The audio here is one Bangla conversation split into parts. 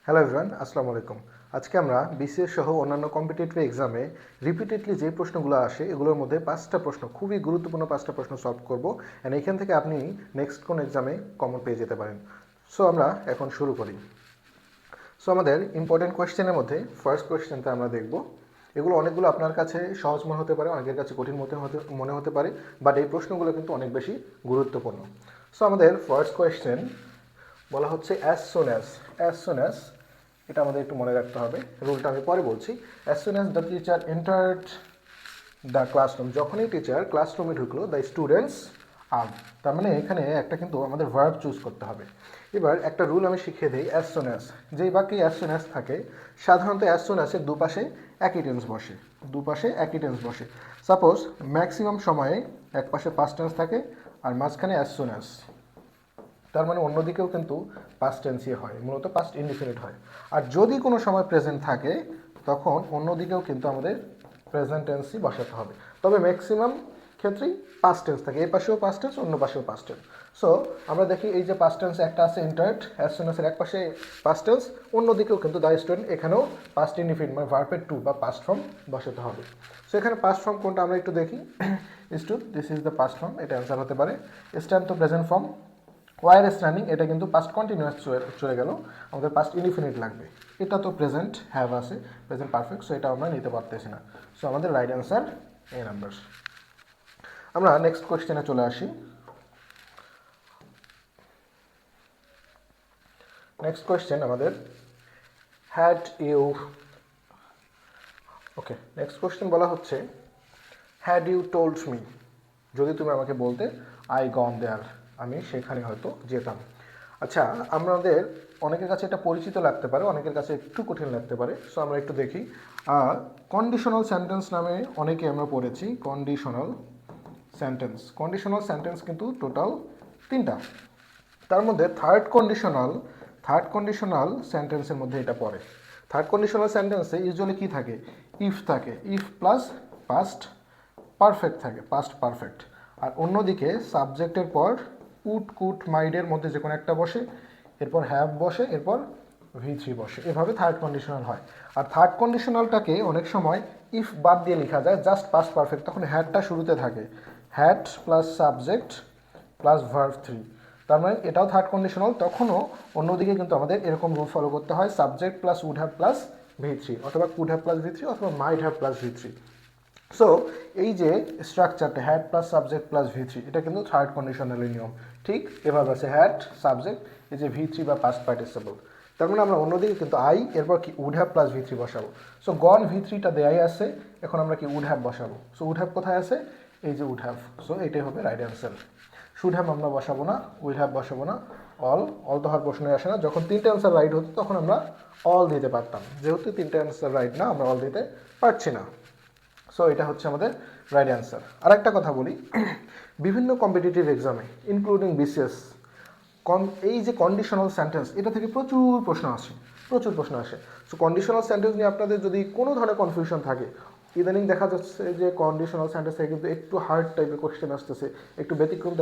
হ্যালো এভরিওয়ান, আসসালামু আলাইকুম। আজকে আমরা বিসিএস সহ অন্যান্য কম্পিটিটিভ এক্সামে রিপিটেডলি যে প্রশ্নগুলো আসে এগুলোর মধ্যে 5টা প্রশ্ন, খুবই গুরুত্বপূর্ণ 5টা প্রশ্ন সলভ করব। অ্যান্ড এখান থেকে আপনি নেক্সট কোন এক্সামে কমন পেয়ে যেতে পারেন। সো আমরা এখন শুরু করি। সো আমাদের ইম্পর্টেন্ট কোয়েশ্চেনের মধ্যে ফার্স্ট কোয়েশ্চেনটা আমরা দেখব। এগুলো অনেকগুলো আপনার কাছে সহজ মনে হতে পারে, অনেকের কাছে কঠিন মনে হতে পারে, বাট এই প্রশ্নগুলো কিন্তু অনেক বেশি গুরুত্বপূর্ণ। সো আমাদের ফার্স্ট কোয়েশ্চেন বলা হচ্ছে অ্যাজ সুন অ্যাজ এটা আমাদের একটু মনে রাখতে হবে, রুলটা আমি পরে বলছি। As soon as the teacher entered the classroom, যখনই টিচার ক্লাসরুমে ঢুকলো দ্য স্টুডেন্টস আর, তার মানে এখানে একটা কিন্তু আমাদের ভার্ব চুজ করতে হবে। এবার একটা রুল আমি শিখিয়ে দিই। অ্যাজ সুন অ্যাজ, যেই বাক্যে অ্যাজ সুন অ্যাজ থাকে সাধারণত অ্যাজ সুন অ্যাজের দুপাশে একই টেন্স বসে। সাপোজ ম্যাক্সিমাম সময়ে এক পাশে পাস্ট টেন্স থাকে আর মাঝখানে অ্যাজ সুন অ্যাজ, তার মানে অন্যদিকেও কিন্তু পাস্ট টেন্সই হয়, মূলত পাস্ট ইনডিফিনিট হয়। আর যদি কোনো সময় প্রেজেন্ট থাকে তখন অন্যদিকেও কিন্তু আমাদের প্রেজেন্ট টেন্সই বসাতে হবে। তবে ম্যাক্সিমাম ক্ষেত্রেই পাস্ট টেন্স থাকে, এই পাশেও পাস্ট টেন্স, অন্য পাশেও পাস্ট টেন্স। সো আমরা দেখি এই যে পাস্ট টেন্স একটা আছে এন্টার্ড, অ্যাজ সুন অ্যাজের এক পাশে পাস্ট টেন্স, অন্যদিকেও কিন্তু দ্য স্টুডেন্ট, এখানেও পাস্ট ইনডিফিনিট মানে ভার্বের টু বা পাস্ট ফর্ম বসাতে হবে। সো এখানে পাস্ট ফর্ম কোনটা আমরা একটু দেখি। This is the past form, এটা অ্যান্সার হতে পারে। স্ট্যান্ড তো প্রেজেন্ট ফর্ম, ওয়ার স্ট্যান্ডিং এটা কিন্তু পাস্ট কন্টিনিউয়াস চলে গেল, আমাদের পাস্ট ইনডিফিনিট লাগবে। এটা তো প্রেজেন্ট হ্যাভ আছে, প্রেজেন্ট পারফেক্ট, সো এটা আমরা নিতে পারতেছি না। সো আমাদের রাইট অ্যান্সার এ নাম্বার। আমরা নেক্সট কোয়েশ্চেনে চলে আসি। নেক্সট কোয়েশ্চেন আমাদের had you, okay, next question বলা হচ্ছে হ্যাড ইউ টোল্ড মি, যদি তুমি আমাকে বলতে আই গন দেয়ার, আমি সেখানে হয়তো যেতাম। আচ্ছা, আমাদের অনেকের কাছে এটা পরিচিত লাগতে পারে, অনেকের কাছে একটু কঠিন লাগতে পারে। সো আমরা একটু দেখি। কন্ডিশনাল সেন্টেন্স নামে অনেকে আমরা পড়েছি। কন্ডিশনাল সেন্টেন্স কিন্তু টোটাল 3টা, তার মধ্যে থার্ড কন্ডিশনাল সেন্টেন্সের মধ্যে এটা পড়ে। থার্ড কন্ডিশনাল সেন্টেন্সে ইউজুয়ালি কী থাকে? ইফ থাকে, ইফ প্লাস পাস্ট পারফেক্ট থাকে, পাস্ট পারফেক্ট। আর অন্যদিকে সাবজেক্টের পর কুড মাইডের মধ্যে যে কোনো একটা বসে, এরপর হ্যাভ বসে, এরপর V3 বসে, এভাবে থার্ড কন্ডিশনাল হয়। আর থার্ড কন্ডিশনালটাকে অনেক সময় ইফ বাদ দিয়ে লেখা যায়, জাস্ট পাস্ট পারফেক্ট, তখন হ্যাডটা শুরুতে থাকে, had plus subject plus verb 3, তার মানে এটাও থার্ড কন্ডিশনাল। তখনও অন্যদিকে কিন্তু আমাদের এরকম রুল ফলো করতে হয়, subject plus would have plus V3, অথবা কুড হ্যাভ প্লাস V3, অথবা might have plus V3। So এই যে স্ট্রাকচারটা had plus subject plus V3, এটা কিন্তু থার্ড কন্ডিশনালের নিয়ম। ঠিক এভাবে আছে, হ্যাড সাবজেক্ট, এই যে V3 বা পাস্ট পার্টিসিপল, তার মানে আমরা অন্যদিকে কিন্তু আই, এরপর কি উড হ্যাভ প্লাস V3 বসাবো। সো গন V3টা দেয়াই আছে, এখন আমরা কি উড হ্যাভ বসাবো। সো উড হ্যাভ কোথায় আছে? এই যে উড হ্যাভ। সো এটাই হবে রাইট অ্যান্সার। শুড হ্যাভ আমরা বসাবো না, উইল হ্যাভ বসাবো না, অল তো হওয়ার প্রশ্নই আসে না। যখন 3টে অ্যান্সার রাইট হতো তখন আমরা অল দিতে পারতাম, যেহেতু 3টে অ্যান্সার রাইট না, আমরা অল দিতে পারছি না। সো এটা হচ্ছে আমাদের রাইট অ্যান্সার। আর একটা কথা বলি, বিভিন্ন কম্পিটিটিভ এক্সামে ইনক্লুডিং BCS এই যে কন্ডিশনাল সেন্টেন্স, এটা থেকে প্রচুর প্রশ্ন আসে। সো কন্ডিশনাল সেন্টেন্স নিয়ে আপনাদের যদি কোনো ধরনের কনফিউশন থাকে, ইদানিং দেখা যাচ্ছে যে কন্ডিশনাল সেন্টেন্স থেকে কিন্তু একটু হার্ড টাইপের কোশ্চেন আসতেছে, একটু ব্যতিক্রম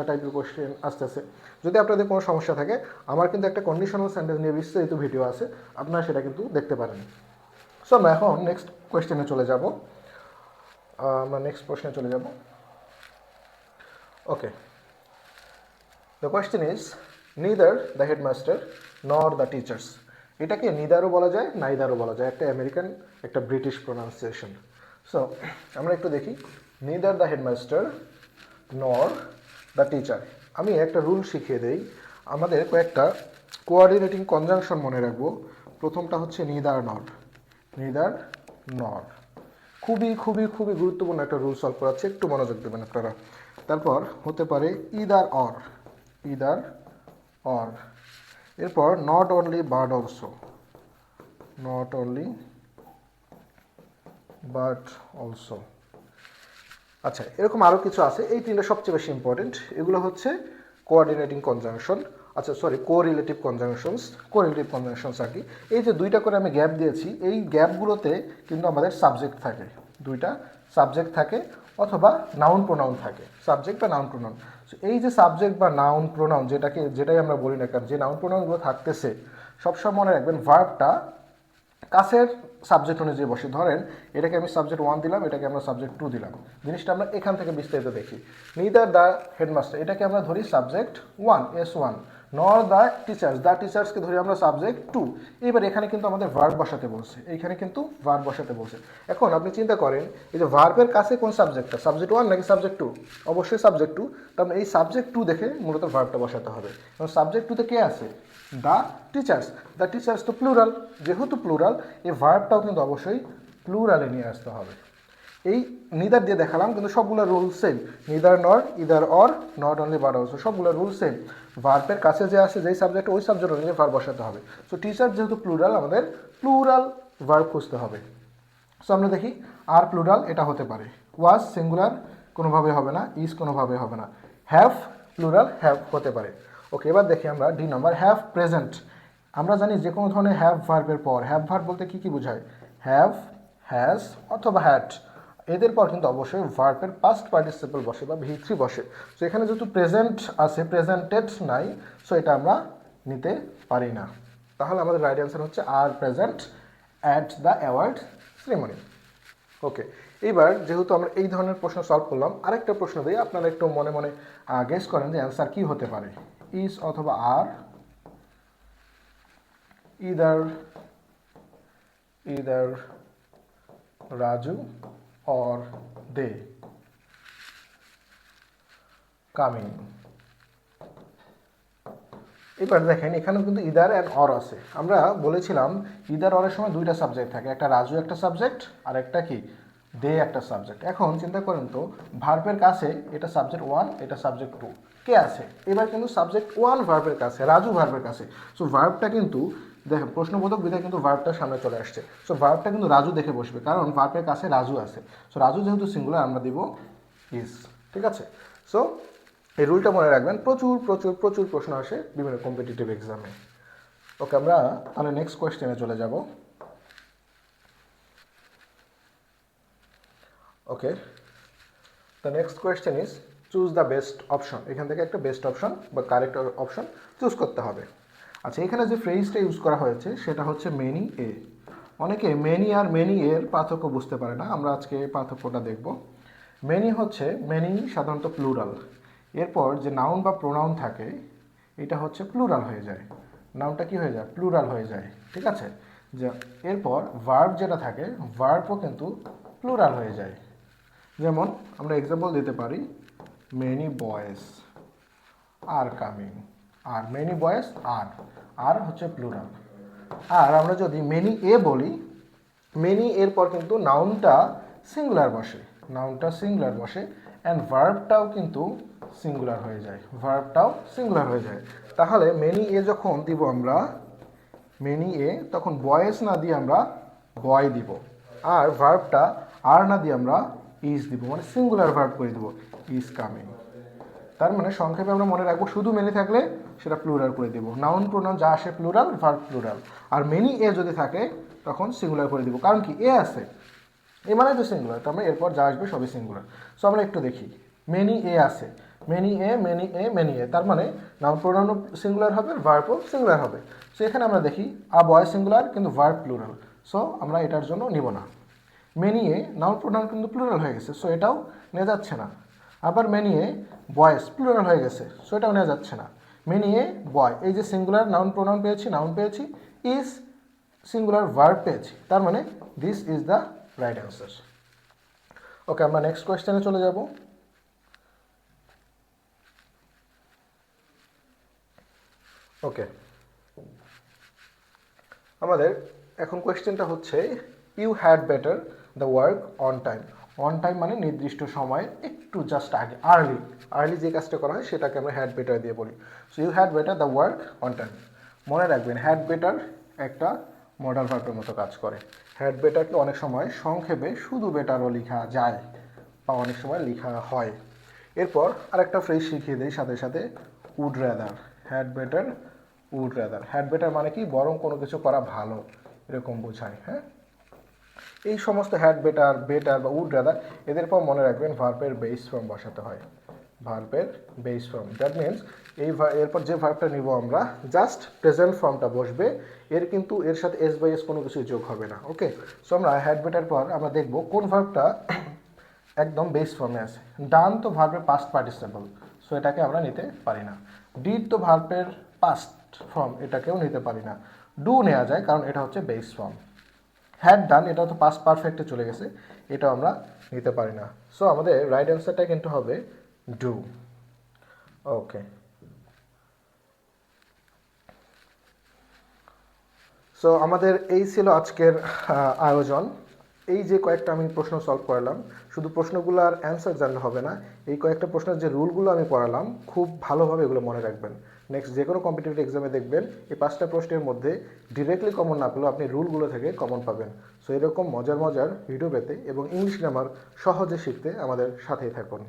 টাইপের কোশ্চেন আসতেছে। যদি আপনাদের কোনো সমস্যা থাকে, আমার কিন্তু একটা কন্ডিশনাল সেন্টেন্স নিয়ে বিস্তারিত ভিডিও আছে, আপনারা সেটা কিন্তু দেখতে পারেন। সো আমরা এখন নেক্সট কোয়েশ্চেনে চলে যাব। Okay, the question is neither the headmaster nor the teachers. এটাকে নিদারও বলা যায়, নাইদারও বলা যায়, একটা আমেরিকান একটা ব্রিটিশ প্রোনাউন্সিয়েশন। সো আমরা একটু দেখি, neither the headmaster nor the teacher. আমি একটা রুল শিখিয়ে দেই, আমাদের কয়েকটা কোঅর্ডিনেটিং কনজাংশন মনে রাখবো। প্রথমটা হচ্ছে নিদার নর, খুবই খুবই খুবই গুরুত্বপূর্ণ একটা রুল সলভ করাচ্ছে, একটু মনোযোগ দেবেন আপনারা। তারপর হতে পারে ইদার অর, এরপর নট অনলি বাট অলসো। আচ্ছা, এরকম আরও কিছু আছে, এই 3টা সবচেয়ে বেশি ইম্পর্টেন্ট। এগুলো হচ্ছে কোঅর্ডিনেটিং কনজাংশন, আচ্ছা সরি, কোরিলেটিভ কনজাংশনস আর কি। এই যে 2টা করে আমি গ্যাপ দিয়েছি, এই গ্যাপগুলোতে কিন্তু আমাদের সাবজেক্ট থাকে, 2টা সাবজেক্ট থাকে, অথবা নাউন প্রোনাউন থাকে, সাবজেক্ট বা নাউন প্রোনাউন। এই যে সাবজেক্ট বা নাউন প্রোনাউন যেটাই আমরা বলি না কেন, যে নাউন প্রোনাউনগুলো থাকতেছে, সবসময় মনে রাখবেন ভার্বটা কাছের সাবজেক্ট অনুযায়ী বসে। ধরেন এটাকে আমি সাবজেক্ট 1 দিলাম, এটাকে আমরা সাবজেক্ট 2 দিলাম। জিনিসটা আমরা এখান থেকে বিস্তারিত দেখি। নিদার দ্য হেডমাস্টার, এটাকে আমরা ধরি সাবজেক্ট 1 S1, নর দ্য টিচার্স, দ্য টিচার্সকে ধরি আমরা সাবজেক্ট 2। এবার এখানে কিন্তু আমাদের ভার্ব বসাতে বলছে, এইখানে কিন্তু ভার্ব বসাতে বলছে। এখন আপনি চিন্তা করেন এই যে ভার্বের কাছে কোন সাবজেক্টটা, সাবজেক্ট 1 নাকি সাবজেক্ট 2? অবশ্যই সাবজেক্ট 2। তার মানে এই সাবজেক্ট 2 দেখে মূলত ভার্বটা বসাতে হবে। এবং সাবজেক্ট 2তে কে আছে? The teachers. দ্য টিচার্স তো প্লুরাল, যেহেতু প্লুরাল এই ভার্বটাও কিন্তু অবশ্যই প্লুরালে নিয়ে আসতে হবে। এই নিদার দিয়ে দেখালাম, কিন্তু সবগুলো রুল সেম। নিদার নর, either or, not only but also, সবগুলো রুল সেম। ভার্বের কাছে যে আছে যেই সাবজেক্ট, ওই সাবজেক্ট অনুযায়ী ভার্ব বসাতে হবে। সো টিচার যেহেতু প্লুরাল, আমাদের প্লুরাল ভার্ব খুঁজতে হবে। সো আমরা দেখি আর প্লুরাল এটা হতে পারে। ওয়াজ সিঙ্গুলার কোনোভাবে হবে না, ইজ কোনোভাবে হবে না। হ্যাভ প্লুরাল হ্যাভ হতে পারে। ওকে, এবার দেখি আমরা ডি নাম্বার, হ্যাভ প্রেজেন্ট। আমরা জানি যে কোনো ধরনের হ্যাভ ভার্বের পর, হ্যাভ ভার্ব বলতে কী কী বোঝায়? হ্যাভ, হ্যাজ অথবা হ্যাড, এদের পর কিন্তু অবশ্যই ভার্বের পাস্ট পার্টিসিপল বসে বা V3 বসে। সো এখানে যেহেতু প্রেজেন্ট আছে, প্রেজেন্টেড নাই, সো এটা আমরা নিতে পারি না। তাহলে আমাদের রাইট অ্যান্সার হচ্ছে are present at the award ceremony. Okay, এইবার যেহেতু আমরা এই ধরনের প্রশ্ন সলভ করলাম, আরেকটা প্রশ্ন দিই, আপনারা একটু মনে মনে গেস করেন যে অ্যান্সার কী হতে পারে। ইজ অথবা আর, either Raju or they coming। এবার দেখেন এখানেও কিন্তু ইদার অ্যান্ড অর আছে। আমরা বলেছিলাম ইদার অরের সময় দুইটা সাবজেক্ট থাকে, একটা রাজু একটা সাবজেক্ট আর একটা কি দে একটা সাবজেক্ট। এখন চিন্তা করেন তো ভার্বের কাছে এটা সাবজেক্ট 1, এটা সাবজেক্ট 2, কে আছে? এবার কিন্তু সাবজেক্ট 1 ভার্বের কাছে, রাজু ভার্বের কাছে। সো ভার্বটা কিন্তু দেখেন প্রশ্নবোধক বিধায় কিন্তু ভার্বটা সামনে চলে আসছে। সো ভার্বটা কিন্তু রাজু দেখে বসবে, কারণ ভার্বের কাছে রাজু আছে। সো রাজু যেহেতু সিঙ্গুলার, আমরা দিব ইজ। ঠিক আছে? সো এই রুলটা মনে রাখবেন, প্রচুর প্রচুর প্রচুর প্রশ্ন আসে বিভিন্ন কম্পিটিটিভ এক্সামে। ওকে, আমরা তাহলে নেক্সট কোয়েশ্চেনে চলে যাব। Okay, the next question is choose the best option. এখান থেকে একটা বেস্ট অপশন বা কারেক্ট অপশন চুজ করতে হবে। আচ্ছা, এখানে যে ফ্রেজটা ইউজ করা হয়েছে সেটা হচ্ছে মেনি এ। অনেকে মেনি আর মেনি এর পার্থক্য বুঝতে পারে না, আমরা আজকে পার্থক্যটা দেখব। মেনি হচ্ছে, মেনি সাধারণত প্লুরাল, এরপর যে নাউন বা প্রোনাউন থাকে এটা হচ্ছে প্লুরাল হয়ে যায়, নাউনটা কি হয়ে যায়? প্লুরাল হয়ে যায়। ঠিক আছে? যে এরপর ভার্ব যেটা থাকে, ভার্বও কিন্তু প্লুরাল হয়ে যায়। যেমন আমরা এক্সাম্পল দিতে পারি, মেনি বয়েজ আর কামিং, আর মেনি বয়েজ আর হচ্ছে প্লুরাল। আর আমরা যদি মেনি এ বলি, মেনি এর পর কিন্তু নাউনটা সিঙ্গুলার বসে, নাউনটা সিঙ্গুলার বসে, অ্যান্ড ভার্বটাও কিন্তু সিঙ্গুলার হয়ে যায়, ভার্বটাও সিঙ্গুলার হয়ে যায়। তাহলে মেনি এ যখন দিব আমরা, মেনি এ, তখন বয়েজ না দিয়ে আমরা বয় দিব, আর ভার্বটা আর না দিয়ে আমরা ইজ দিব, মানে সিঙ্গুলার ভার্ব করে দিব, ইজ কামিং। তার মানে সংক্ষেপে আমরা মনে রাখবো, শুধু মেনি থাকলে সেটা প্লুরাল করে দিব, নাউন প্রোনাউন যা আসে plural, verb plural. Are many a যদি থাকে তখন সিঙ্গুলার করে দিব, কারণ কি এ আছে, এ মানে তো সিঙ্গুলার, তার মানে এরপর যা আসবে সবই সিঙ্গুলার। সো আমরা একটু দেখি, মেনি এ আছে, many a many a many a, তার মানে নাউন প্রোনাউনও সিঙ্গুলার হবে, ভার্বও সিঙ্গুলার হবে। সো এখানে আমরা দেখি আ বয় সিঙ্গুলার কিন্তু ভার্ব প্লুরাল, সো আমরা এটার জন্য নিব না। মেনি এ নাউন প্রোনাউন কিন্তু প্লুরাল হয়ে গেছে, সো এটাও নেওয়া যাচ্ছে না। আবার মেনি এ বয়েস প্লুরাল হয়ে গেছে, সো এটাও নেওয়া যাচ্ছে না। মেনি এ বয়, এই যে সিঙ্গুলার নাউন প্রোনাউন পেয়েছি, নাউন পেয়েছি, ইজ সিঙ্গুলার ভার্ব পেয়েছি, তার মানে this is the right answer. Okay, আমরা নেক্সট কোয়েশ্চেনে চলে যাব। ওকে, আমাদের এখন কোয়েশ্চেনটা হচ্ছে, you had better the work on time. On time মানে নির্দিষ্ট সময়ে একটু জাস্ট আগে, আর্লি যে কাজটা করা হয় সেটাকে আমরা হ্যাড বেটার দিয়ে বলি। So you had better the work on time. মনে রাখবেন হ্যাড বেটার একটা মডাল ভার্বের মতো কাজ করে। হ্যাড বেটারকে অনেক সময় সংক্ষেপে শুধু বেটারও লেখা যায় বা অনেক সময় লেখা হয়। এরপর আরেকটা ফ্রেজ শিখিয়ে দেয় সাথে সাথে, would rather. Had better, would rather. Had better মানে কি? বরং কোনো কিছু করা ভালো, এরকম বোঝায়। হ্যাঁ, এই সমস্ত হ্যাড বেটার, বেটার বা উড র্যাদার, এদের পর মনে রাখবেন ভার্বের বেস ফর্ম বসাতে হয়, ভার্বের বেস ফর্ম। দ্যাট মিনস এরপর যে ভার্বটা নিব আমরা জাস্ট প্রেজেন্ট ফর্মটা বসবে, এর সাথে এস বাই এস কোনো কিছুই যোগ হবে না। ওকে, সো আমরা হ্যাড বেটার পর আমরা দেখব কোন ভার্বটা একদম বেস ফর্মে আছে। ডান তো ভার্বের পাস্ট পার্টিসিপল, সো এটাকে আমরা নিতে পারি না। ডিড তো ভার্বের পাস্ট ফর্ম, এটাকেও নিতে পারি না। ডু নেওয়া যায় কারণ এটা হচ্ছে বেস ফর্ম। হ্যাড ডান এটা তো পাস্ট পারফেক্টে চলে গেছে, এটাও আমরা নিতে পারি না। সো আমাদের রাইট অ্যান্সারটা কিন্তু হবে ডু। ওকে, সো আমাদের এই ছিল আজকের আয়োজন। এই যে কয়েকটা আমি প্রশ্ন সলভ করালাম, শুধু প্রশ্নগুলোর অ্যান্সার জানলে হবে না, এই কয়েকটা প্রশ্নের যে রুলগুলো আমি পড়ালাম খুব ভালোভাবে এগুলো মনে রাখবেন। নেক্সট যে কোনো কম্পিটিটিভ এক্সামে দেখবেন এই 5টা প্রশ্নের মধ্যে ডিরেক্টলি কমন না পেলেও আপনি রুলগুলো থেকে কমন পাবেন। সো এরকম মজার মজার ভিডিও পেতে এবং ইংলিশ গ্রামার সহজে শিখতে আমাদের সাথেই থাকুন।